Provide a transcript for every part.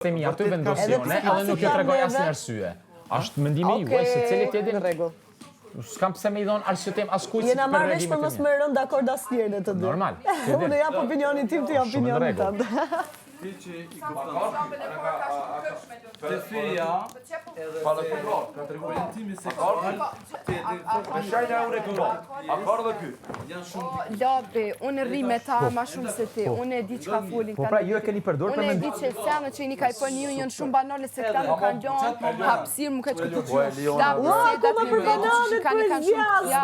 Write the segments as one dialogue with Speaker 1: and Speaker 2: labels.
Speaker 1: Themi aty vendosione, edhe nuk e tregoj asnjë arsye. Është mendimi juaj se cili tjetër në rregull. S'kam pse me I dhon arsye tem askujt.
Speaker 2: Jena marrë vesh për mos më rënë dakord asnjërin e të dy.
Speaker 1: Normal.
Speaker 2: Unë jap opinionin tim, ti jap opinionin tënd.
Speaker 3: Të feja, para kontrol, ka të regulentimi seksual, me shajna u regulat, akor dhe ky.
Speaker 4: Labi, unë rri me ta ma shumë se ti, unë e di që ka folin
Speaker 1: Po pra, ju e keni përdor për
Speaker 4: unë e di që senë që I një ka I po një jënë shumë banale se këta nuk kanë gjonë, hapsirë më këtë këtë që.
Speaker 2: Ua, akoma për bananet për zjasni!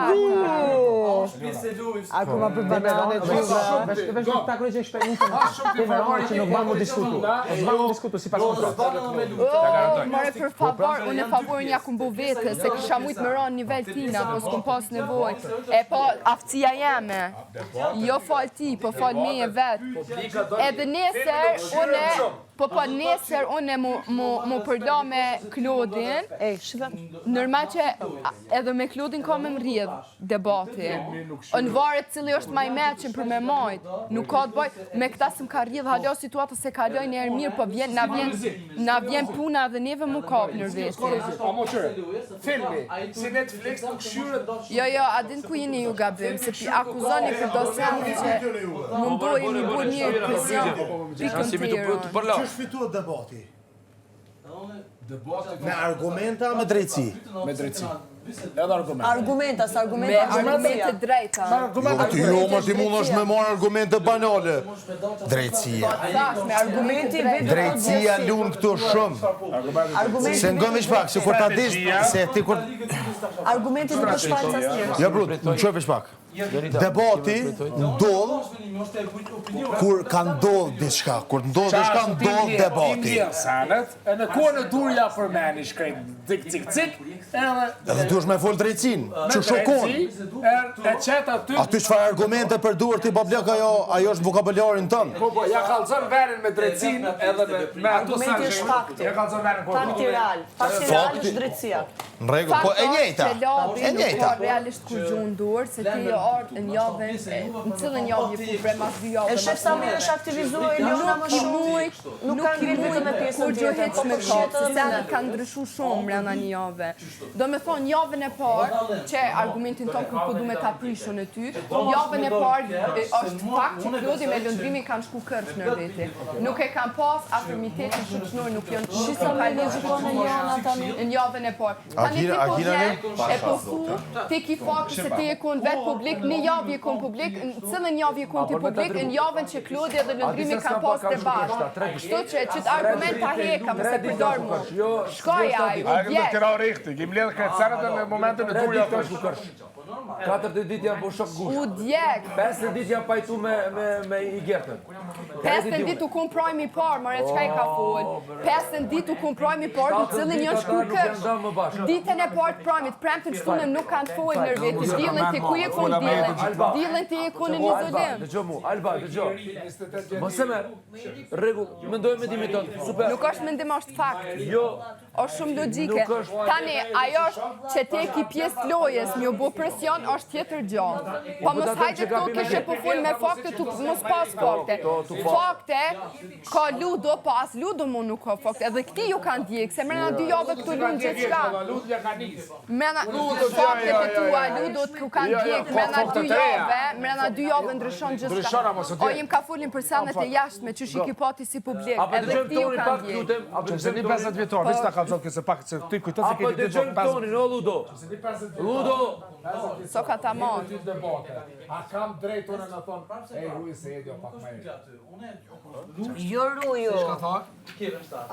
Speaker 2: Akoma për bananet për zjasni!
Speaker 1: Vesh ta kërë që i shpejnë të verore që nuk banë më diskutu. Nuk banë më diskutu si pas kontrol.
Speaker 4: More për favor, unë e favorin ja kumbu vete, se kisha mujtë më ronë nivel tina, po s'kom pas nevoj. E po, aftësia jeme, jo fal ti, po fal me e vetë. Edhe nesër, nesër unë mu përdo me Klodin, nërma që edhe me Klodin ka me më rrjedh debati. Në varet cili është maj meqin për me majtë, nuk ka të bajt, me këta së më ka rrjedh halo situata se kaloj në erë mirë, po na vjen puna dhe neve mu kapë nër veti.
Speaker 5: Filmi, si Netflix nuk shyrët...
Speaker 4: Jo, a din ku jeni ju gabim, se pi akuzoni për dosenin që mundohi mi bu një presion pikën të tjera.
Speaker 6: Që shfituat debati? Me argumenta, me drejtësi?
Speaker 5: Me drejtësi. Edhe argument.
Speaker 2: Argumenta, së
Speaker 4: Me
Speaker 2: argumenta
Speaker 4: argumente drejta.
Speaker 6: Ti jo, më ti mund është me marë argumente banale. Drejtësia.
Speaker 2: me argumenti vetë...
Speaker 6: Drejtësia lunë këtu shumë. Se ngëm ish pak, se kur ta dish, se ti kur...
Speaker 2: Argumenti nuk është falës asnjë.
Speaker 6: Ja brut, në qëf ish pak. Debati ndodh kur ka ndodh diçka. Kur ndodh diçka, ndodh debati.
Speaker 5: E në kohën e durja përmeni shkrejt cik,
Speaker 6: Edhe du është me folë drejtsin, që shokon.
Speaker 5: E qeta ty...
Speaker 6: Aty çfarë argumente për duar ti bablek, ajo është vokabularin tënë.
Speaker 5: Po, ja kalëzën verin me drejtsin edhe me ato sa
Speaker 2: Argumenti është fakti.
Speaker 5: Ja kalëzën verin për
Speaker 2: Fakti real. Fakti real është drejtësia.
Speaker 6: Në rregull, po e njëjta. E
Speaker 4: Nuk
Speaker 6: njëjta.
Speaker 4: ka realisht kur gjuhën dur, se ti jo ardë në javën, në cilën javë je fubre mas 2 javë.
Speaker 2: E shef sa mirë është aktivizuar Eliona më shumë. Nuk kanë ngritë vetëm me pjesën
Speaker 4: kur
Speaker 2: tjetër,
Speaker 4: gjuhet
Speaker 2: po
Speaker 4: me
Speaker 2: përfshihet
Speaker 4: ka, se
Speaker 2: edhe
Speaker 4: senet kanë ndryshu shumë mrena një jave. Do me thonë, javën e parë, që argumentin tonë ku du me ta prishon e ty, javën e parë është fakt që Klodi me lëndrimin kanë shku kërsh në veti. Nuk e kanë pas afirmitetin shoqënor, nuk janë shisa me në javën e parë. Tani ti po vjen e po thu, ti ki fakti se ti e kun vetë publik, një javë je kun publik, në cilën javë je kun ti publik, në javën që Klodi dhe lëndrimi kanë pas debat. Kështu që qëtë argument ta heka, më se përdor mu. Shkoja, u djek.
Speaker 5: Gjim ledhë këtë sërët në momentin e durja të është kërsh.
Speaker 7: 4 ditë janë po shok gusht.
Speaker 4: U djek.
Speaker 7: 5 ditë janë pajtu me I gertën.
Speaker 4: 5 ditë u kun projmi parë, mare qka I ka fol. 5 ditë u kun projmi parë, në cilin janë shku kërsh. Ditën e parë të projmit, premtën shtunën nuk kanë fol nër veti. Dilën ti ku je kun dilën. Dilën ti je kun në një zodim.
Speaker 7: Dëgjo mu, Alba, dëgjo. Mos e merë. Rregull, mendoj me dimiton. Super.
Speaker 4: Nuk është mendim, është fakt.
Speaker 7: Jo.
Speaker 4: është shumë logjike. Tani, ajo është që te ki pjesë lojes, një bu presion, është tjetër gjallë. Po mos hajde këto kishe po full me fakte, mos pas fakte. Fakte, ka ludo pas, ludo mu nuk ka fakte. Edhe këti ju kanë djekë, se mrena 2 javë këtu lunë gjithë shka. Mrena fakte të tua, ludo të kanë djekë, mrena 2 javë ndryshon gjithë shka. O, jem ka fullin për sanet e jashtë me qysh I ki pati si publik. Edhe këti ju kanë djekë.
Speaker 7: Apo dëgjojmë tonin, o Ludo. Ludo!
Speaker 4: So ka ta marrë.
Speaker 5: A kam drejt unë në thonë, Ruj se jedi o pak më e.
Speaker 2: Jo Ruju,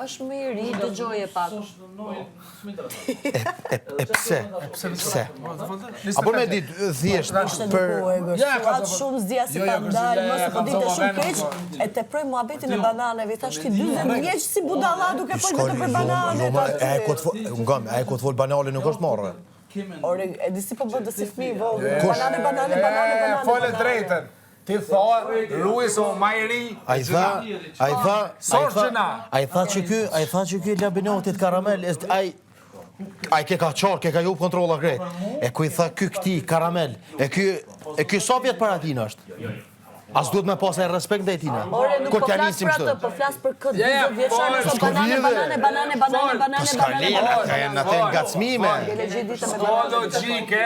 Speaker 2: është më I ri, dëgjoje pak.
Speaker 6: E pse? Apo me ditë thjesht për...
Speaker 2: Atë shumë zdia si pandalë, mos po dite shumë keq, e te proj muhabetin e bananeve, thash ti 20 vjeç si budalla duke po vetëm për bananet.
Speaker 6: A e këtë folë banale nuk është marrë.
Speaker 2: Ore, e disi po bëndë si fmi, banane.
Speaker 5: Fole drejten. Ti tha, Ruiz o majri.
Speaker 6: A i tha që ky labinotit karamel, a i ke ka qarë, ke ka ju kontrola krejt. E ku I tha ky këti karamel, e ky sa vjetë para tina është? As duhet me pas e respekt ndaj tina.
Speaker 2: Ore, nuk po flas për atë, po flas për këtë 20 vjeçare sa banane.
Speaker 6: Ska lena, në të ngacmime.
Speaker 5: Ska logjike,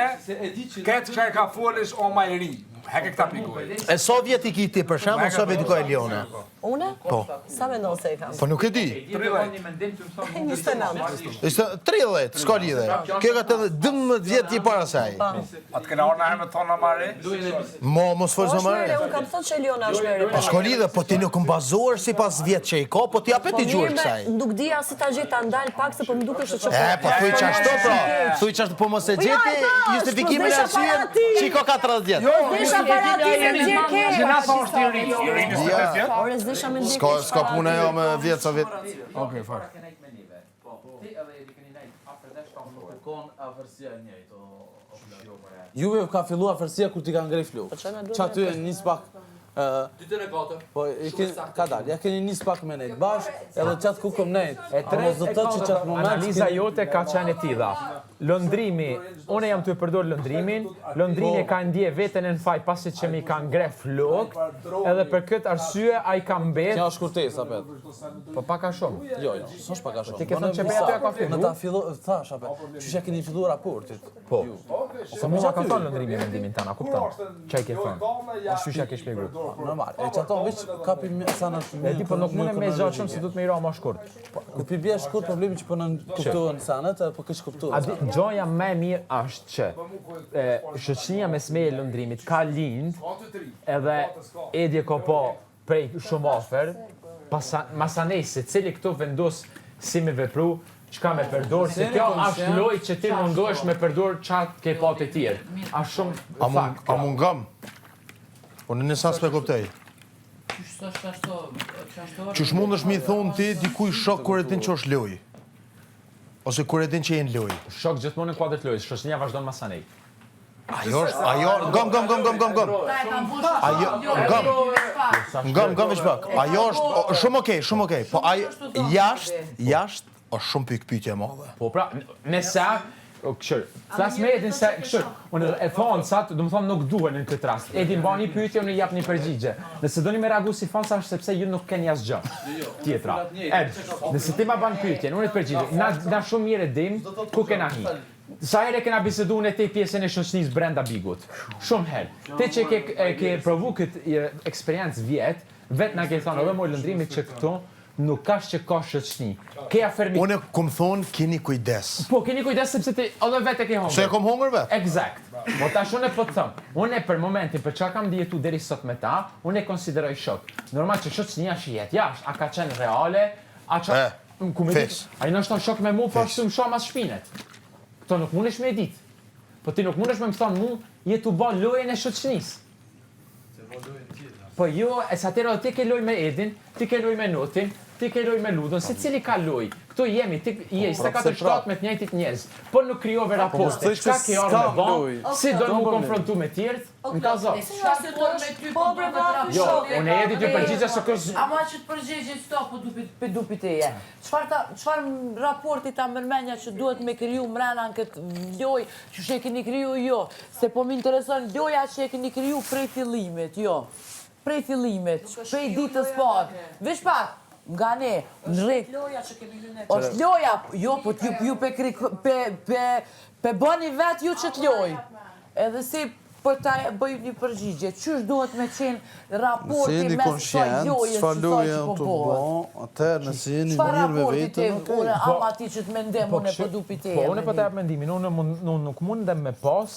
Speaker 5: këtë që e ka folës o majri. Heke këta pikoj.
Speaker 6: E so vjet I ki ti për shembull, so vjet I ka Eliona.
Speaker 2: Une?
Speaker 6: Po.
Speaker 2: Sa mendon se e kam?
Speaker 6: Po nuk e di.
Speaker 2: 29.
Speaker 6: Ishte 30, s'ka lidhe. Kjo ka të 12 vjet I para saj.
Speaker 5: Atë këna orë në herë me thonë në mare?
Speaker 6: Mos folë
Speaker 2: Është
Speaker 6: mare.
Speaker 2: mere, unë kam thënë që Eliona është mere.
Speaker 6: Po s'ka lidhe, po ti nuk mbazuar sipas vjet që I ka, po ti apet I gjuar kësaj.
Speaker 2: Nuk dija si ta gjeta ndal pak se po më duket se çfarë.
Speaker 6: Po thuj çashto pra. Thuj çashto po mos e gjeti justifikimin e arsyet që I ka 40 vjet.
Speaker 5: Gjena sa është I rritë? I rritë 25 vjet?
Speaker 2: Ore, zdesha me ndjekë.
Speaker 6: Ska puna jo me vjet sa vjet.
Speaker 5: Okej, fare.
Speaker 8: Juve ka fillu afërsia kur ti ka ngrej flu. Që aty e nis pak... Po, ka dalë, ja keni nis pak me nejtë bashkë, edhe qatë ku kom nejtë.
Speaker 1: E tre, analiza jote ka qenë e tilla. Lëndrimi, une jam të përdor lëndrimin, lëndrimi ka ndje veten e në faj pasi që mi ka ngre flok, edhe për këtë arsye a I ka mbet...
Speaker 8: Kjo është kurtes, apet.
Speaker 1: Po paka shumë.
Speaker 8: Jo, s'është paka shumë.
Speaker 1: Ti ke thënë që beja të ja ka fillu?
Speaker 8: Në ta fillu, thash, apet, që keni fillu raportit.
Speaker 1: Po. Se mua ka thonë lëndrimi mendimin tana, kupton? Që I ke thënë? Shysha ke shpjegur.
Speaker 8: Normal, e që ato veç kapi sanat...
Speaker 1: E di, po nuk mune me zgjatë shumë si du të me I ra ma shkurt.
Speaker 8: Kur pi bje shkurt, problemi që po në kuptohen sanat, po kësh kuptohen.
Speaker 1: Gjoja me mirë është që shoqënia mes meje e lëndrimit ka lind edhe edhje ka po prej shumë afer, masanej se cili këto vendos si me vepru, qka me përdor, se kjo është loj që ti mundohesh me përdor qatë ke pa të tjerë. A shumë fakt.
Speaker 6: A mungam? Unë në sa s'pe kuptej. Qysh mund është mi thonë ti dikuj shok kur e din që është loj? Ose kur e din që jenë loj?
Speaker 1: Shok gjithmonë në kuadrët lojës, shoqënia vazhdon masanej.
Speaker 6: Ajo, gam. Gam veç pak. Ajo është shumë okej. Po ajo jashtë është shumë pyetje e madhe.
Speaker 1: Po pra, nëse këshër, flas me Edin se këshër, unë e thonë sa, do më thonë nuk duhen në këtë rast. Edin ba një pyetje, unë jap një përgjigje. Nëse do një me reagu si fansa është sepse ju nuk keni asgjë gjë. Tjetra. Nëse ti ma ban pyetjen, unë e të përgjigje, na shumë mirë e dim, ku kena hi. Sa herë kena bisedu në te pjesën e shoqënisë brenda bigut. Shumë herë. Te që ke provu këtë eksperiencë vetë na ke thonë edhe moj lëndrimit që këto nuk ka që ka shoqëni.
Speaker 6: Unë kom thonë keni kujdes.
Speaker 1: Po, keni kujdes sepse ti edhe vetë e ke hongër.
Speaker 6: Se e kom hongër vetë?
Speaker 1: Eksakt. Po tash unë po të thëmë, unë për momentin për çka kam ndjetu deri sot me ta, unë e konsideroj shok. Normal që shoqënia shihet jashtë, a ka qenë reale, a që... A I nështë shok me mu, po ashtu më shoh mas shpinet. Këto nuk mundesh me ditë. Po ti nuk mundesh me më thonë mu, je tu bë lojën e shoqënisë. Po jo, e sa tëra ti ke loj me Edin, ti ke loj me Notin, ti ke loj me Ludon, se cili ka loj. Këto jemi, ti je 24 me të njëjtit njerëz. Po nuk krijove raporte. Çka ke orë me bë? Si do të konfrontu me tjerët? Në ka zot. Jo, unë Edit ju përgjigja se kës.
Speaker 9: Ama që të përgjigje stop po dupi teje. Çfarë raporti ta mërmenja që duhet me kriju mrena në këtë lojë, që e keni kriju jo, se po më intereson loja që e keni kriju prej fillimit, jo. Prej fillimit, prej ditës parë. Veç pak, nga ne, në rejtë. Loja që kemi lune. është loja, jo, po ju pe bëni vetë ju që t'loj. Edhe si për ta bëjmë një përgjigje, qysh duhet me qenë raporti mes kësaj lojës që sot që po bëhet.
Speaker 8: Atëherë, nëse jeni mirë me vetën,
Speaker 9: unë ama ti që të mendem, unë e po dupi te.
Speaker 1: Po, unë po të jap mendimin, unë nuk mundem me pas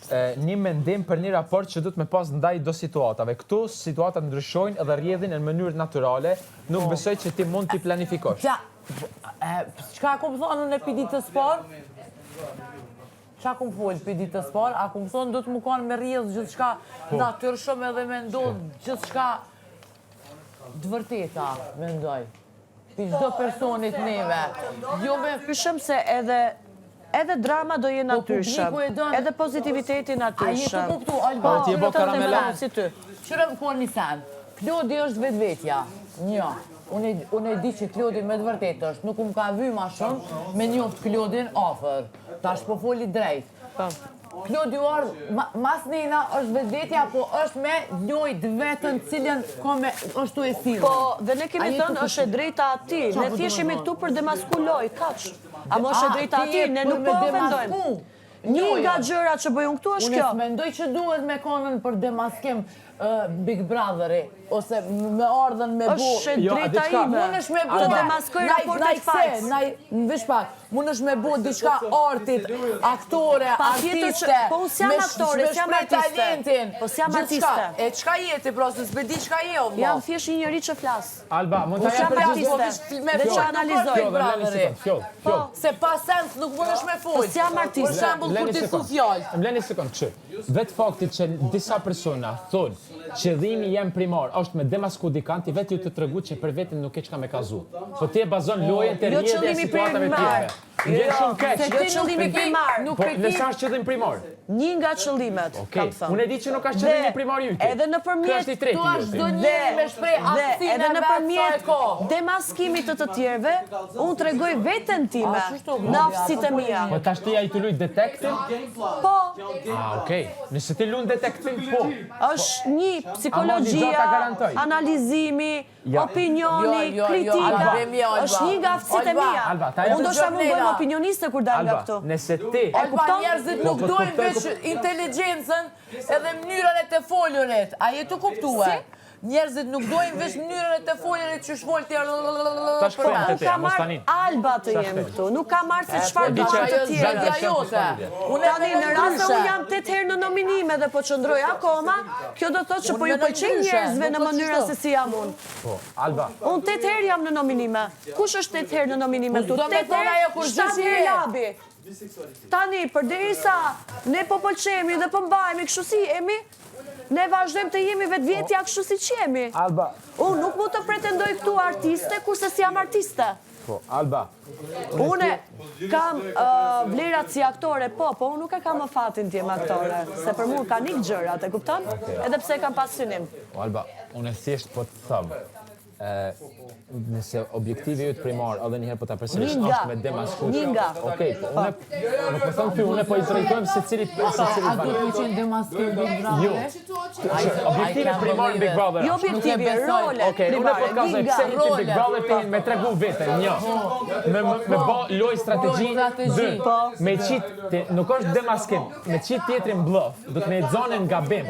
Speaker 1: një mendim për një raport që du të me pas ndaj do situatave. Këtu situatat ndryshojnë edhe rrjedhin në mënyrë naturale, nuk besoj që ti mund t'i planifikosh.
Speaker 9: Qka kom thonë në piditës parë? Qa kom folë për ditës parë? A kom thonë do të më kanë me rrjedhë gjithë shka natyrshëm edhe me ndodhë gjithë shka dëvërteta, me ndoj. Për çdo personit neve. Jo me...
Speaker 2: Pyshëm se edhe drama do jenë natyrshëm, edhe pozitiviteti natyrshëm.
Speaker 9: A jetë të kuptu, Alba,
Speaker 1: ti e bo karamelan.
Speaker 9: Qyre më konë një sen. Klodi është vetvetja. Një. Unë e di që Klodi me të vërtet është. Nuk më ka vy ma shumë me njoftë Klodin afer. Ta është po foli drejt. Kloduar, mas nena është vedetja, po është me ljojt vetën cilën është tu e silë.
Speaker 2: Po, dhe ne kemi thënë është e drejta ati, ne thjeshimi këtu për demasku loj, kaq. Amo është e drejta ati, ne nuk po vendojmë. Një nga gjërat që bëjmë këtu është kjo.
Speaker 9: Unë mendoj që duhet me konën për demaskim Big Brotheri, ose me ardhen me bu...
Speaker 2: është drejta ime, të demaskoj raportet fajtës.
Speaker 9: Në vish pak, mund është me bu diçka artit, aktore, artiste,
Speaker 2: po unë s'jam aktore, s'jam artiste. Po s'jam artiste.
Speaker 9: E qka jeti, pro, se s'bedi qka je, o,
Speaker 2: jam thjesht një njëri që flasë.
Speaker 1: Alba, mund të
Speaker 2: s'jam artiste, dhe që analizoj.
Speaker 9: Se pa sens nuk mund është me full.
Speaker 2: Po s'jam artiste.
Speaker 9: Për shembull, kur ti thu fjallë.
Speaker 1: Më leni sekund, kështu. Vetë faktit që disa persona thonë qëllimi jem primar është me demasku dikanti, vetë ju të tregu që për vetën nuk e qka me kazu. Po ti e bazon lojën të rjedhje e situatave tjere. Vjen shumë keq.
Speaker 2: Se ti qëllimi primar.
Speaker 1: Po nësa është qëllim primar?
Speaker 2: Një nga qëllimet, kam thënë.
Speaker 1: Unë e di që nuk është qëllimi primar ju ti.
Speaker 2: Edhe në përmjet, edhe në përmjet demaskimit të tjerve, unë tregoj vetën time në aftësitë e mia.
Speaker 1: Po tash ti ai të luj detektin?
Speaker 2: Po.
Speaker 1: Okej. Nëse ti luan detektin, po.
Speaker 2: Është një psikologjia, analizimi, opinioni, kritika. Është një nga aftësitë e mia. Unë do shta më bëjmë opinioniste kur dal nga këto.
Speaker 1: Nëse ti...
Speaker 9: Alba, njerëzit nuk dojnë veç inteligencën edhe mënyrën e të foljurit. A je të kuptue? Njerëzit nuk dojnë veç mënyrën e të foljurit që shfolë tjerë...
Speaker 2: Nuk ka marrë Alba të jem këtu, nuk ka marrë se qëfar duhet të tjerë. Tani në rast se unë jam 8 herë në nominime dhe po qëndroj akoma, kjo do të thotë që po ju pëlqen njerëzve në mënyrën se si jam unë.
Speaker 1: Po, Alba.
Speaker 2: Unë 8 herë jam në nominime. Kush është 8 herë në nominime këtu? 8 herë, 7 herë labi. Tani, përderisa ne po pëlqemi dhe po mbajemi kështu si jemi, ne vazhdojmë të jemi vetë vjetja kështu si që jemi.
Speaker 1: Alba.
Speaker 2: Unë nuk mu të pretendoj këtu artiste, kurse si jam artiste.
Speaker 1: Po, Alba.
Speaker 2: Une kam vlerat si aktore, po unë nuk e kam më fatin t'jem aktore, se për mu ka një gjërat, e kupton? Edhe pse kam pas synim.
Speaker 1: Po, Alba, unë e thjesht po të thëmë, nëse objektivi ju të primar, edhe njëherë po të apërsirish, është me demasku.
Speaker 2: Një nga.
Speaker 1: Okej, po unë, nuk me thëmë ty, unë po i drejtojmë se cili
Speaker 9: A do të qenë demasku Big Brother?
Speaker 1: Objektivi primar në Big Brother.
Speaker 2: Jo objektivi, role.
Speaker 1: Okej, unë po të kazoj pse një Big Brother të me tregu vetën, një. Me bo loj strategi, 2. Me qitë, nuk është demaskim, me qitë tjetrin bluff, du të me zonën nga bim.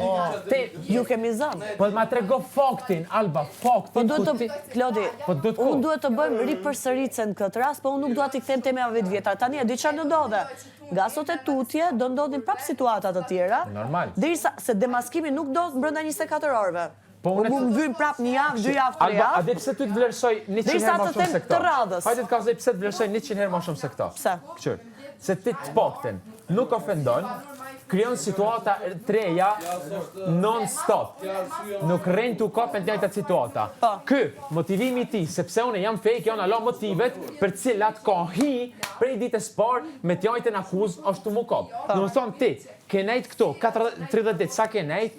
Speaker 2: Ju kemi zonë.
Speaker 1: Po ma trego faktin, Alba, faktin.
Speaker 2: Klodi, unë duhet të bëjmë ripërsëritsen këtë rast, po unë nuk duhet t'i kthem temave vetë vjetra. Tani e di çfarë do ndodhe. Nga sot e tutje do ndodhin prap situatat të tjera.
Speaker 1: Normal.
Speaker 2: Derisa se demaskimi nuk do brenda 24 orëve. Po mu më vyn prap një javë, 2 javë, 3 javë.
Speaker 1: A di pse ty të vlerësoj 100 herë më shumë se këto? Hajde të kazoj pse të vlerësoj 100 herë më shumë se këto.
Speaker 2: Pse?
Speaker 1: Qyr. Se ti të paktën nuk ofendon, krijon situata të reja non-stop. Nuk rren tu kopën të njëjtat situata. Ky motivimi i tij, sepse unë jam fake, janë alo motivet për të cilat ka hi prej ditës parë me të njëjtën akuzë është tu më kop. Do të thonë ti, ke nejt këto 30 ditë, sa ke nejt,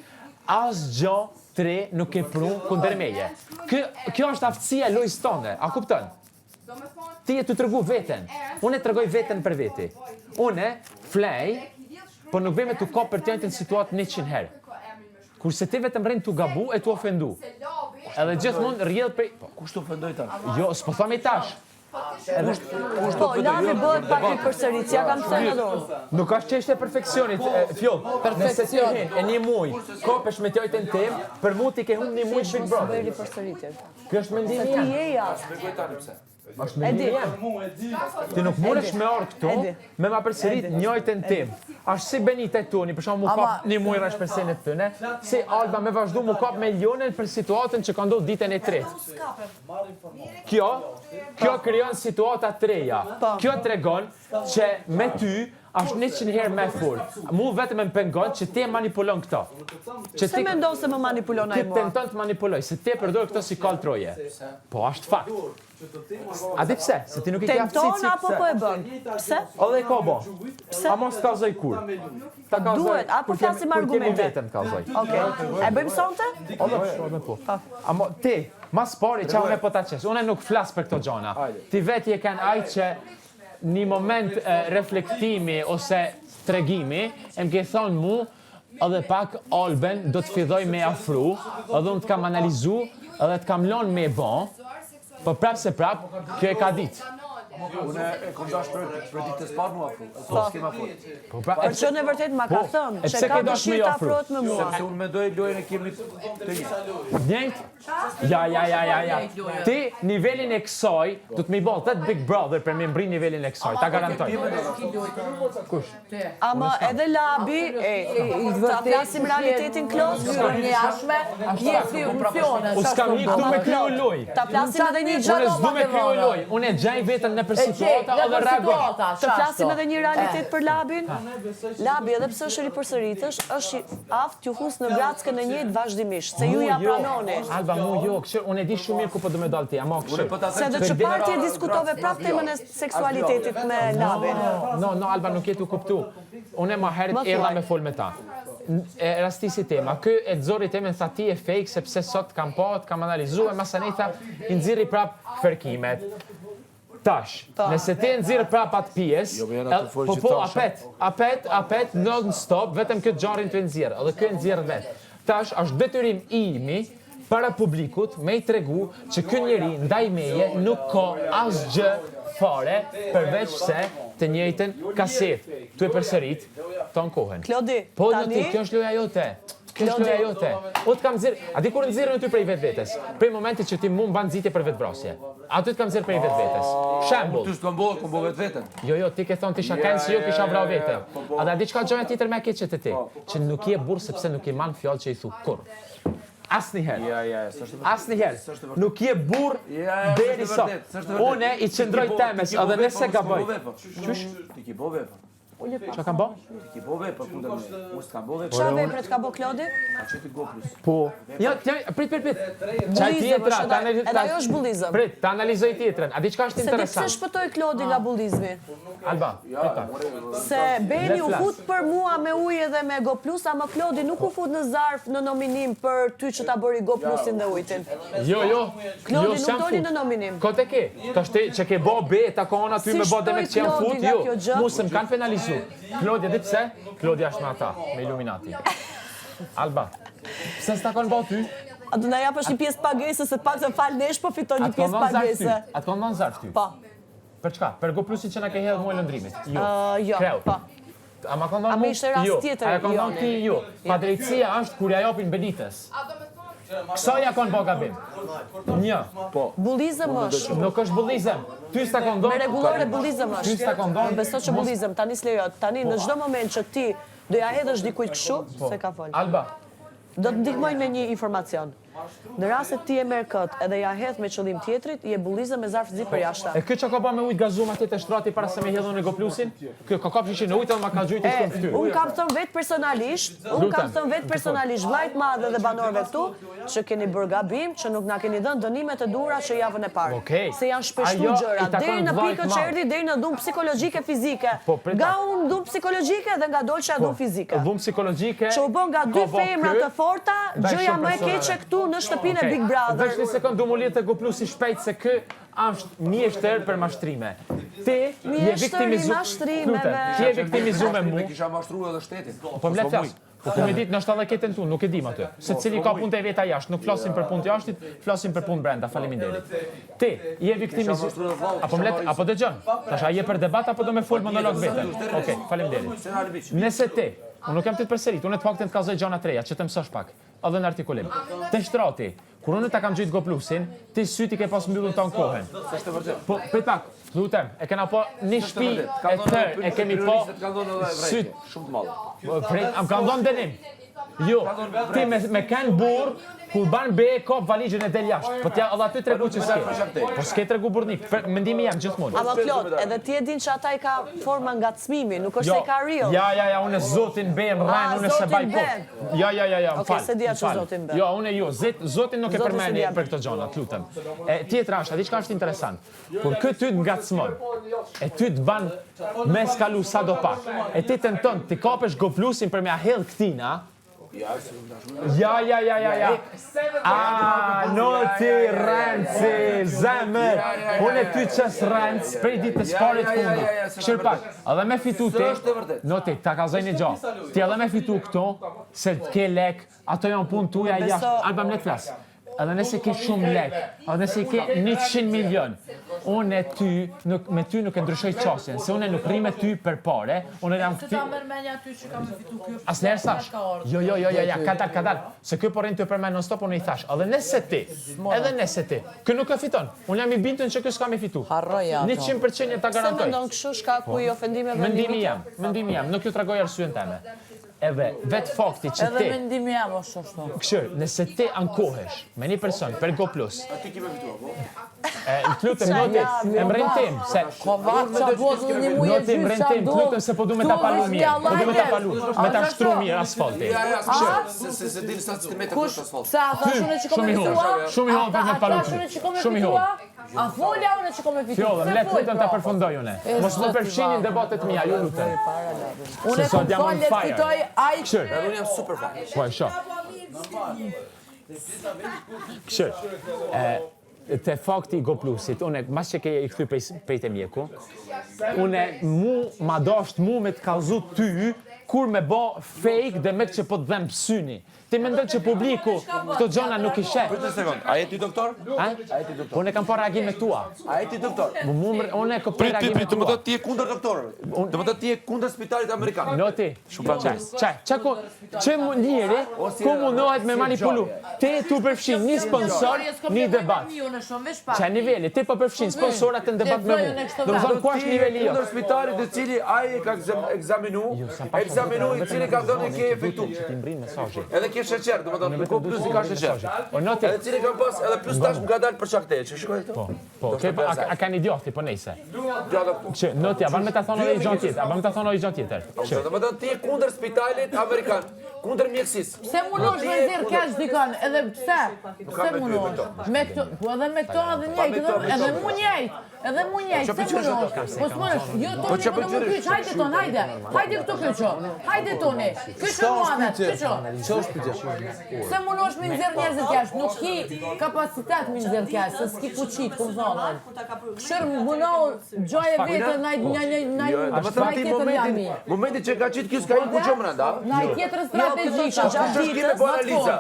Speaker 1: asgjë 3 nuk e prun kundër meje. Kjo është aftësia e lojës tonë, a kupton? Ti e të tregu veten. Unë e tregoj veten për veti. Unë flej, po nuk veme të kopë për të njëjtën situatë 100 herë. Kurse ti vetëm rrin të gabu e të ofendu. Edhe gjithmonë rrjedh për...
Speaker 7: Kush të ofendoj tash?
Speaker 1: Jo, s'po thami tash.
Speaker 2: Po, lavi bëhet pak ripërsëritja, kam thënë edhe unë.
Speaker 1: Nuk është çështje e perfeksionit, fjoll. Nëse ti e një muj, kopesh me të njëjtën temë, për mu ti ke humbur një muj Big Brother.
Speaker 2: Ripërsëritje.
Speaker 1: Kjo është mendimi
Speaker 2: Ti
Speaker 1: jam.
Speaker 2: je jashtë.
Speaker 1: Është mendimi jam. Ti nuk mundesh me orë këtu, me ma përsërit njëjtën temë. Ashtë si Benita e Toni, për shumë mu kap një muj rrash personit tëne, si Alba me vazhdu mu kap me Lionel për situatën që ka ndodhur ditën e tretë. Kjo krijon situata të reja. Kjo tregon që me ty është 100 herë me fort. Mu vetëm më pengon që ti e manipulon këto.
Speaker 2: Se mendon se më manipulon ai mua?
Speaker 1: Ti tenton të manipuloj, se ti e përdor këto si kall troje. Po, është fakt. A di pse? Se ti nuk i ke aftësi.
Speaker 2: Tenton apo po e bën? Pse?
Speaker 1: Edhe ko bo. Pse? A mos kallzoj kur.
Speaker 2: Duhet, apo flasim argumente.
Speaker 1: Vetëm kallzoj.
Speaker 2: Okej. E bëjmë sonte?
Speaker 1: Edhe po. Amo ti, mas pari që unë po ta qesh. Unë nuk flas për këto gjona. Ti vetë je kanë ai që një moment reflektimi ose tregimi, e më ke thonë mu, edhe pak Alben do të filloj me afru, edhe unë të kam analizu, edhe të kam lon me bon, po prap se prap, kjo e ka ditë.
Speaker 3: Unë e kom dash për ditës parë mua afru. Po s'kema fort.
Speaker 2: Për që në vërtet ma ka thënë, që ka dëshirë të afrohet me mua.
Speaker 3: Sepse unë mendoj lojën e kemi të një.
Speaker 1: Njëjt? Ja. Ti, nivelin e kësaj, du të mi bo 8 Big Brother për me mbri nivelin e kësaj, ta garantoj. Kush?
Speaker 2: Ama edhe Labi, ta flasim realitetin Klod,
Speaker 9: Një ashme, kjesi funksione.
Speaker 1: U s'kam një këtu me kryu loj.
Speaker 2: ta flasim edhe një
Speaker 1: Unë s'du me kryu loj. Unë e gjaj vetën në për situata edhe reagoj.
Speaker 2: Të flasim edhe një realitet për Labin. Labi, edhe pse është ripërsëritësh, është aftë t'ju hus në Grackën e njëjtë vazhdimisht, se ju ja pranoni.
Speaker 1: Alba, mu jo, unë e di shumë mirë ku po do me dalë ti, ama këshër.
Speaker 2: Se dhe që parti e diskutove prap temën e seksualitetit me Labin.
Speaker 1: No, Alba, nuk jetu kuptu. Unë e ma herët erdha me fol me ta. E rastisi tema. Kë e dzori temen tha ti e fake, sepse sot kam kam analizu, e masaneta i nxirri prap fërkimet. Tash, nëse ti e nxirë prap atë pjesë, apet, non-stop, vetëm këtë gjarin të nxirë, edhe këtë nxirë vetë. Tash, është detyrim imi, para publikut, me i tregu që kë njeri ndaj meje nuk ka asgjë fare, përveç se të njëjtën kaset. Tu e përsërit, ton kohën.
Speaker 2: Klodi,
Speaker 1: Po,
Speaker 2: tani...
Speaker 1: ti, kjo është loja jote. Kjo është loja jote. O të kam zirë, a di kur nëzirë në ty prej vetë-vetës? Prej momentit që ti mu mban zitje për vetë-vrasje. A ty të kam zirë prej vetë-vetës. Shembull.
Speaker 3: Ty s'të mbohë, kom bo vetë-vetën.
Speaker 1: Jo, ti ke thonë ti shaken si jo kisha vrau vete. A da di qka gjojnë tjetër me keqet e ti? Që nuk je burë sepse nuk i manë fjallë që i thu kur. Asniherë. Nuk je burë deri sot. Une i qëndroj temes, edhe nëse gaboj.
Speaker 3: Qysh? Ti ki bo vepër.
Speaker 1: Qa kam bo?
Speaker 3: Ti ki bo vepër, kundër me. Unë s'kam bo vepër.
Speaker 2: Qa vepret ka bo Klodi?
Speaker 3: A që ti go plus.
Speaker 1: Po. Jo, prit. Qaj tjetra,
Speaker 2: Edhe ajo është bullizëm.
Speaker 1: Prit, ta analizoj tjetrën. A di qka është
Speaker 2: Se ti pse
Speaker 1: interesant?
Speaker 2: shpëtoj Klodi nga bullizmi?
Speaker 1: Alba,
Speaker 2: Se Beni u fut për mua me ujë dhe me Go Plus, ama Klodi nuk u fut në zarf në nominim për ty që ta bëri Go Plusin dhe ujtin.
Speaker 1: Jo.
Speaker 2: Klodi nuk doli në nominim.
Speaker 1: Kote ke? Tash që ke bo be, ta kona ty
Speaker 2: Si
Speaker 1: me bo dhe me
Speaker 2: shtoj
Speaker 1: qenë
Speaker 2: Klodi
Speaker 1: fut,
Speaker 2: nga
Speaker 1: jo.
Speaker 2: kjo gjë?
Speaker 1: Mu se më kanë penalizu. Klodi, di pse? Klodi ashtë me ata, me Illuminati. Alba, pse s'ta konë bo ty?
Speaker 2: A do na japësh një pjesë pagese, se të pak të falë nesh, po fiton një pjesë pagese.
Speaker 1: A të konë në zarf ty?
Speaker 2: Po.
Speaker 1: Për çka? Për Go Plusin që na ke hedhë muaj lëndrimit?
Speaker 2: Jo,
Speaker 1: Kreu.
Speaker 2: po.
Speaker 1: A ma konë
Speaker 2: A me ishte rast tjetër,
Speaker 1: A ja konë
Speaker 2: jo.
Speaker 1: ti, jo. Pa drejtësia është kur ja jopin Benitez. Kësa ja konë bo gabim? Një.
Speaker 2: Bullizëm është.
Speaker 1: Nuk është bullizëm. Ty s'ta konë do.
Speaker 2: Me rregullore bullizëm është.
Speaker 1: Ty s'ta konë do.
Speaker 2: Beso që bullizëm, tani s'lejot. Tani në çdo moment që ti do ja hedhësh dikujt kështu, se ka fol.
Speaker 1: Alba,
Speaker 2: Do të ndihmoj me një informacion. Në rast se ti e merr kët edhe ja hedh me qëllim tjetrit, je bullizëm me zarf zi për jashtë.
Speaker 1: e kjo që ka ba me ujtë gazum atje të shtrati para se me hedhën në Go Plusin? Kjo ka kapë që në ujtë edhe ma ka gjujtë i shkëm fëtyrë.
Speaker 2: Unë kam thënë vetë personalisht, vllajt madhe dhe banorëve këtu, që keni bërë gabim, që nuk na keni dhënë dënimet e duhura që javën e parë.
Speaker 1: Okej.
Speaker 2: Se janë shpeshtu
Speaker 1: Ajo
Speaker 2: gjëra,
Speaker 1: i takon
Speaker 2: deri në
Speaker 1: vllajt
Speaker 2: pikën që
Speaker 1: madh.
Speaker 2: erdhi deri në dhunë psikologjike fizike.
Speaker 1: Po, prita.
Speaker 2: Nga unë dhunë psikologjike dhe nga dolçja dhunë fizike.
Speaker 1: Dhumë psikologjike.
Speaker 2: Që u bën nga dy femra të forta, gjëja më e keqe këtu në shtëpinë e Big Brother.
Speaker 1: Vesh një sekund du mu litë të Go Plusi shpejt se kë është mjeshtër për mashtrime. Ti je
Speaker 2: Mjeshtër i mashtrimeve.
Speaker 1: Ti je viktimizu me mu.
Speaker 3: Kisha mashtru edhe shtetin.
Speaker 1: Po më le flas. Po ku me ditë në 7 ketën tu, nuk e dim aty. Se cili ka punë e veta jashtë, nuk flasim për punë jashtit, flasim për punë brenda, faleminderit. Ti je viktimizu. Apo dëgjon. Tash a je për debat apo do me fol monolog vetën? Okej, faleminderit. Nëse ti, unë nuk jam të të përsërit, unë të paktën të kazoj gjona të reja, që të mësosh pak, edhe në artikulim. Të shtrati, kur unë ta kam gjujtë Go Plusin, ti syti ke pas mbyllur ton kohën. Po, prit pak, lutem, e kena po një shtëpi e tërë, e kemi po syt
Speaker 3: shumë të madhe.
Speaker 1: prit, am kam dhënë dënim. Jo, ti me kanë burr, kur ban be kop valizhin e del jashtë. Po t'ja edhe aty tregu që s'ke. Po s'ke tregu burrnik, mendimi jam gjithmonë.
Speaker 2: Ama Klod, edhe ti e din që ata i ka forma ngacmimi, nuk është se i ka real.
Speaker 1: Ja, unë zotin ben rran, unë se baj kot. Ja, më fal.
Speaker 2: Se dia që zotin ben.
Speaker 1: Jo, unë jo, zotin nuk e
Speaker 2: Zotin
Speaker 1: përmeni
Speaker 2: se dia.
Speaker 1: për këto gjona, lutem. Tjetra është, a di çka është interesant? Kur kë ty të ngacmon, e ty të ban me skalu sa do pak, e ti tenton të kapesh Go Plusin për me a hedh këtina, Ja. Noti, Renzi, zemër. Unë e ty qës Renzi, prej ditë të sparit fundu. Këshirë pak, edhe me fitu ti, noti, ta ka zajnë gjallë. Ti edhe me fitu këto, se ke lek, ato janë punë tuja jashtë, albam le të flasë. Edhe nëse ke shumë lek, edhe nëse ke 100 milion, unë e ty, me ty nuk e ndryshoj qasjen, se unë nuk ri me ty për pare, unë e jam këti...
Speaker 9: Se ta mërmenja ty që kam fitu kjo...
Speaker 1: Asnjëherë sash, jo, kadal, se kjo porin të përmen non-stop, unë i thash, edhe nëse ti, kë nuk e fiton, unë jam i bintën që kjo s'ka me fitu. 100% ta garantoj.
Speaker 2: Se mendon kështu shka ku i ofendimeve...
Speaker 1: Mendimi jam, nuk ju tregoj arsyen teme. Edhe vetë fakti që
Speaker 9: Edhe
Speaker 1: ti...
Speaker 9: mendimi jam është ashtu.
Speaker 1: Këshirë, nëse ti ankohesh me një person për Go Plus... A ti kime fitu, apo? Të lutëm, noti, e mrejnë tim, se...
Speaker 9: Ko vakë qa bodhë një muje gjyë qa
Speaker 1: të lutëm se po du me ta palu mirë, po du me ta palu, me ta shtru mirë asfalti.
Speaker 7: Se dini sa centimetra
Speaker 9: Kush,
Speaker 7: është asfalt.
Speaker 9: se a tha shune që kome fitua?
Speaker 1: Shumë i honë për me palu shumë i honë.
Speaker 9: A folja une që kome fitua?
Speaker 1: Fjollëm, le të lutëm ta përfundoj une. Mos më përfshinin debatet mija, ju lutëm.
Speaker 9: Une kom folje të fitoj, aj...
Speaker 1: Këshirë,
Speaker 7: Unë jam super fan.
Speaker 1: po e shoh. Këshirë, te fakti Go Plusit, une, mas që ke i këthy pejt e mjeku, une ma dasht mu me të kalzu ty, kur me bo fake dhe me që po të dhem pësyni. Ti mendoj që publiku këto gjona nuk i sheh.
Speaker 7: Për të sekund, a jeti doktor?
Speaker 1: Unë kam po reagime tua.
Speaker 7: A jeti doktor?
Speaker 1: Unë e ko po reagime
Speaker 7: Të më
Speaker 1: tua.
Speaker 7: të ti e kundër doktorëve. Të më të ti e kundër spitalit amerikan.
Speaker 1: Noti, që njëri ku mundohet me manipulu. Ti tu përfshin një sponsor, një debat. Që nivelli, ti po përfshin sponsorat të në debat me mu. Do më thonë, ku është nivelli jo?
Speaker 7: Kundër spitalit i cili ai ka examinu, i cili ka dhënë ke efektu. Edhe ke sheqer, do më thonë, Go Plus i ka sheqer. Edhe cili ka pas, edhe plus tash më ka dalë për shakte. Që shikoj këto?
Speaker 1: Po, a kanë idioti, po nejse. Noti, a ban me ta thonë edhe i gjon tjetër.
Speaker 7: Do më thonë, ti e kundër spitalit amerikan, kundër mjekësisë.
Speaker 9: Pse munosh me zirë kesh dikon, edhe pse? Pse munosh? Po edhe me këto edhe njejt, edhe mu njejt. Edhe mu njejt, se munosh? Po s'munosh, jo toni më në më kyç, hajde ton, hajde. Hajde këtu kyço, hajde toni. Kyço Muhamet, kyço.
Speaker 8: Ço është pyetje?
Speaker 9: Pse munosh me nxjerr njerëzit kesh? Nuk ki kapacitet me nxjerr kesh, se s'ki fuqit, kum thonë. Këshër munohu gjoje vete, naj tjetër jami.
Speaker 7: Momenti që ka qitë kjo s'ka i ku që mërënda.
Speaker 9: Naj tjetër strategjika.
Speaker 7: Kush është kime bo analiza?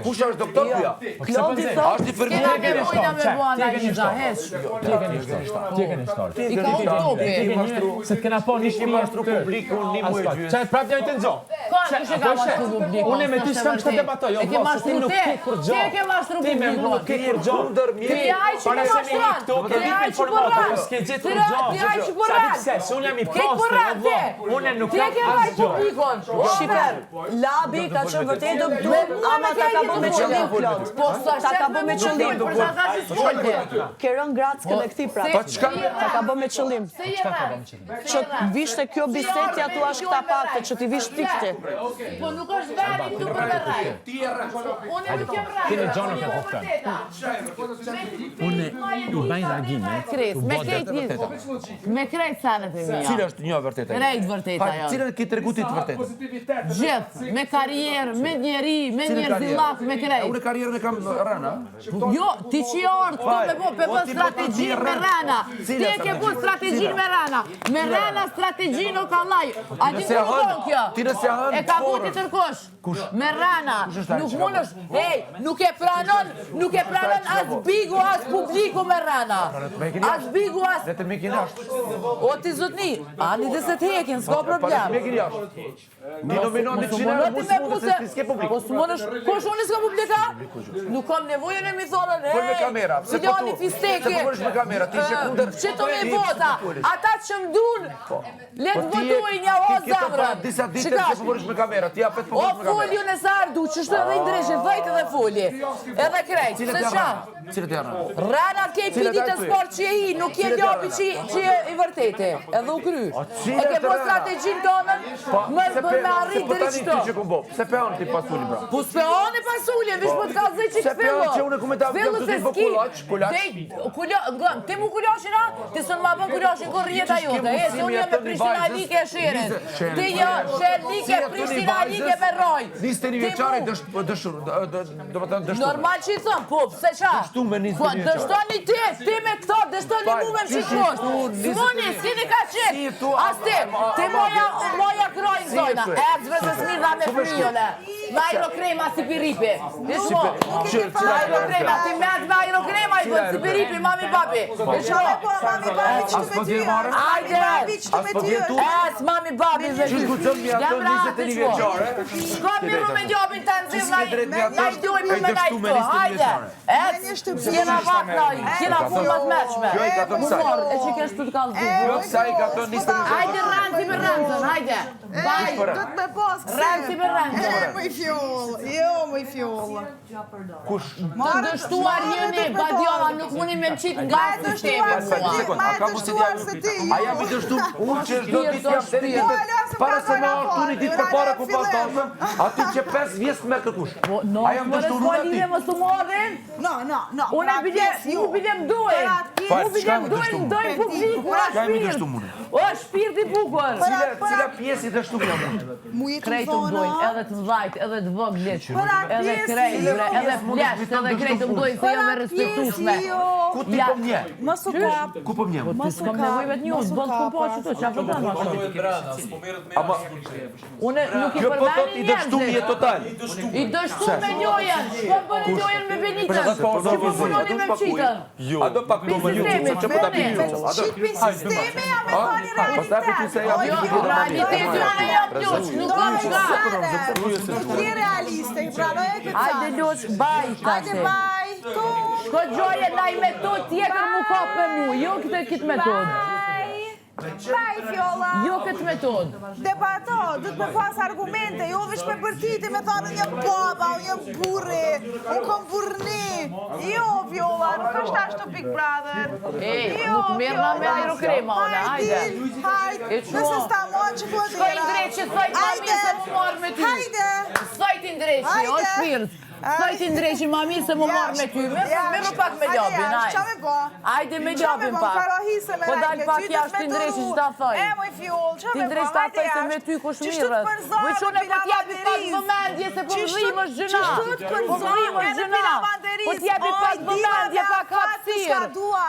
Speaker 7: Kush është doktor pja?
Speaker 2: Klodi thot,
Speaker 7: Ashtë i fërgjë.
Speaker 9: Kena ke mojna me bo analiza, hesh.
Speaker 1: Ti e keni shtorë.
Speaker 9: I ka unë topi.
Speaker 1: Se të kena po një shmi ashtru publiku, një mu e gjyë. Qaj, prap një të nëzo.
Speaker 9: Kush e ka mashtru publiku?
Speaker 1: Unë me ty s'kam që të debatoj.
Speaker 9: E ke mashtru te? Ti e ke mashtru
Speaker 1: Ti me
Speaker 9: publiku?
Speaker 1: nuk ke kur gjo.
Speaker 9: Ti aj që ke mashtruan. Ti aj që porran. Ti aj që porran.
Speaker 1: Se unë jam i
Speaker 9: Ke porran te.
Speaker 1: Unë nuk
Speaker 9: Ti e
Speaker 1: kam
Speaker 9: ke vaj
Speaker 1: asgjë.
Speaker 9: publikon.
Speaker 2: Shqiper, labi ka qenë vërtet dëmtuar, ama ta ka bë me qëllim plot.
Speaker 9: Po sa
Speaker 2: Ta ka bë me qëllim.
Speaker 9: Për sa ka si s'folte.
Speaker 2: Ke rënë grackën e këtij pra. Ta ka bë me qëllim.
Speaker 9: Se jera.
Speaker 2: Që vishte kjo bisedja tu ashtë këta pakte, që ti vish pikti.
Speaker 9: Po nuk është veri këtu për me raj. Unë nuk jem raj.
Speaker 1: Ti në gjonë ke kupton. Unë i bajnë reagime.
Speaker 9: Kres, me krejt një. Me krejt sanet e mija.
Speaker 7: Cila është një vërteta?
Speaker 9: Krejt vërteta jo.
Speaker 7: Cilën ki të regutit vërteta?
Speaker 9: Gjithë, me karierë, me njeri, me njerëzillat, me krejt.
Speaker 7: Unë karierën e kam rëna.
Speaker 9: Jo, ti që orë këto me po, pe po strategjin me rana. Ti e ke po strategjin me rana. Me rana strategjin o ka laj. A di të rukon kjo?
Speaker 7: Ti nëse hënë
Speaker 9: E ka po ti tërkosh. Me rana. Nuk mundosh, hej, nuk e pranon as bigu, as publiku me rana. As bigu, as...
Speaker 7: Dhe të mekin ashtë.
Speaker 9: O ti zotni, ani dhe se të hekin, s'ka problem.
Speaker 7: Mekin ashtë. Ti nominon një qina në musë se ti s'ke publik.
Speaker 9: Po s'monësh, kush unë s'ka publika? Nuk kam nevojën e mi thonën,
Speaker 7: Për me kamera.
Speaker 9: filiali fisteke.
Speaker 7: Se përsh me kamera, ti ishe kunder.
Speaker 9: Që të me vota, ata që m'dun, le të votojnë një o zamrën.
Speaker 7: Disa ditë që përsh me kamera, ti apet
Speaker 9: O
Speaker 7: përsh me kamera.
Speaker 9: folju në sardu, që shtu edhe i ndreshe, dhejt edhe folje. Edhe krejt, se qa?
Speaker 7: Cilët janë?
Speaker 9: Rana ke piti të sport që e hi, nuk je ljopi që je i vërtete, edhe u kry. E ke po strategjin tonën, më arrit dërë qëto.
Speaker 7: Se peon ti pasuli, bra.
Speaker 9: Po s'peon e pasulje, vish më të ka zë që
Speaker 7: Se peon që unë e kume ta
Speaker 9: Fillu
Speaker 7: vjëm
Speaker 9: se
Speaker 7: të po
Speaker 9: s'ki.
Speaker 7: kulaç.
Speaker 9: Ti mu kulashin, a? Ti së në ma bën kulashin kur rjeta jote. E, se unë jam me Prishtina Like e shirin. Ti jo, Like, Prishtina Like me roj.
Speaker 7: Nisë një vjeqare dështu.
Speaker 9: Normal që i thëmë, po, pse qa?
Speaker 7: Dështu me nisë një vjeqare.
Speaker 9: Dështoni ti me këto, dështoni mu me më qikosht. Smoni, s'kini ka qik. As ti moja krojnë zojna. E, zve se smirda me fëmijone. Me aerokrema si piripi. Ishmo, me aerokrema, ti me aerokrema i bën si piripi, mami papi. Ishmo. Mami papi dhe jam ratë shko. Shko miru me gjobin të nëzim, na i doj për me na i këto. Hajde, kjena vak na i, kjena fun mat meqme. Mumor, e që kesh të të kaldu. Hajde, rëndë si për rëndën, hajde. Baj, rëndë si për rëndën.
Speaker 10: Jo, më i fjollë.
Speaker 9: Të dështuar jeni, badjova, nuk mundi me më qitë nga sistemi mua.
Speaker 10: Ma e dështuar se ti, jo.
Speaker 7: Aja mi dështu, unë që është do ditë jam të ditë, para se ma ashtu një ditë për para ku pas tasëm, aty që 5 vjesë me kërkush. Aja më dështu nuk ati.
Speaker 9: Më së modin?
Speaker 10: No.
Speaker 9: Unë bilem dojnë. Unë bilem dojnë publiku, o shpirti bukur.
Speaker 7: Cila pjesë i dështu këja mund?
Speaker 9: Krejtë më dojnë, edhe të mdhajt, edhe të vëglit, edhe krejtë, edhe flesht, edhe krejtë më dojnë, se jam e respektushme.
Speaker 7: Ku ti po mje?
Speaker 10: Më su kap.
Speaker 7: Ku po mje?
Speaker 9: Ti s'kom nevoj me të një, s'bën të kumpo që to, që a përdan ma Unë nuk i përmeni njerëzit. I dështu me njojen, shko bënë njojen me Benitën, që po punoni me mqitën.
Speaker 7: A do pak do më një, që po ta pinë.
Speaker 10: Shqipi sistemi, a me thoni realitet.
Speaker 9: Realiteti unë jam pluq, nuk kam qka.
Speaker 10: Nuk je realiste, i pranoj e këtë
Speaker 9: Ajde Luq, baj
Speaker 10: Ajde
Speaker 9: tashe.
Speaker 10: baj, tu.
Speaker 9: Shko gjoje na i metod tjetër mu kap me mu, jo këtë metod.
Speaker 10: Baj, fjolla.
Speaker 9: Jo këtë metod.
Speaker 10: Debato, du të me pas argumente, jo vesh me bërtiti, me thonë një baba, një burri, unë kom burni. Jo, fjolla, nuk është ashtu Big Brother.
Speaker 9: Nuk mirë na me aerokrema, one, hajde.
Speaker 10: Hajde, nëse s'ta mon që po t'jera.
Speaker 9: Shko i ndreqi, sojt ma mirë se mu marrë me ty.
Speaker 10: Hajde.
Speaker 9: Sojt i ndreqi, o shpirt. Sojt i ndreqi ma mirë se mu marrë me ty. Mirë pak me ljobin, hajde. Hajde me ljobin pak. Po dal pak jashtë ti ndreqi që ta thoj.
Speaker 10: E, moj fjoll, që
Speaker 9: Ti
Speaker 10: me
Speaker 9: ndreqi ta thoj se me ty kush mirët. Vëqone po t'japi pak vëmendje se po vëzhim është gjëna. Po vëzhim është gjëna. Po t'japi pak vëmendje, pak hapsir.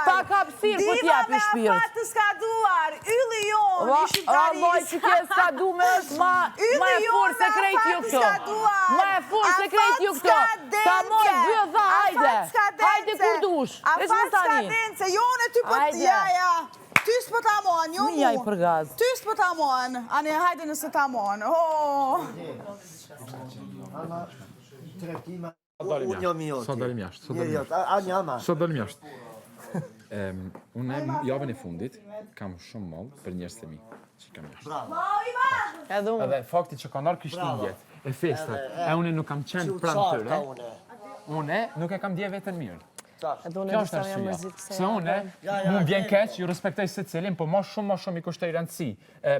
Speaker 9: Pak hapsir po t'japi shpirt.
Speaker 10: Ma të skaduar, ylli jonë, i shqiptarisë.
Speaker 9: Moj që ke skadu me është ma e furë se krejt ju këto. Ma e furë se krejt ju këto. Ta moj vë dha, hajde. Hajde kur dush.
Speaker 10: A fat skadence, jone ty për t'jaja. Ty s'po ta mon, jo mu.
Speaker 9: Mija i përgaz.
Speaker 10: Ty s'po ta mon. Ane, hajde nëse ta mon.
Speaker 1: Unë jam i jotë. Sot dalim jashtë. Sot dalim jashtë. Unë javën e fundit kam shumë mollë për njerëz të mi që kam jashtë. Edhe fakti që ka ndarë Krishtlindjet e festat, e unë nuk kam qenë pranë tyre. Unë nuk e kam dje vetën mirë. Kjo është arsyeja. Se unë më vjen keq, ju respektoj secilin, po më shumë i kushtoj rëndësi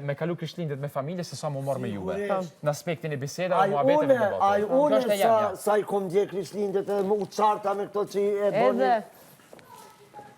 Speaker 1: me kalu Krishtlindjet me familje se sa më marr me juve. Në aspektin e bisedave, muhabeteve dhe debateve.
Speaker 11: Unë sa i kom dje Krishtlindjet e më u qarta me këto që e bëni.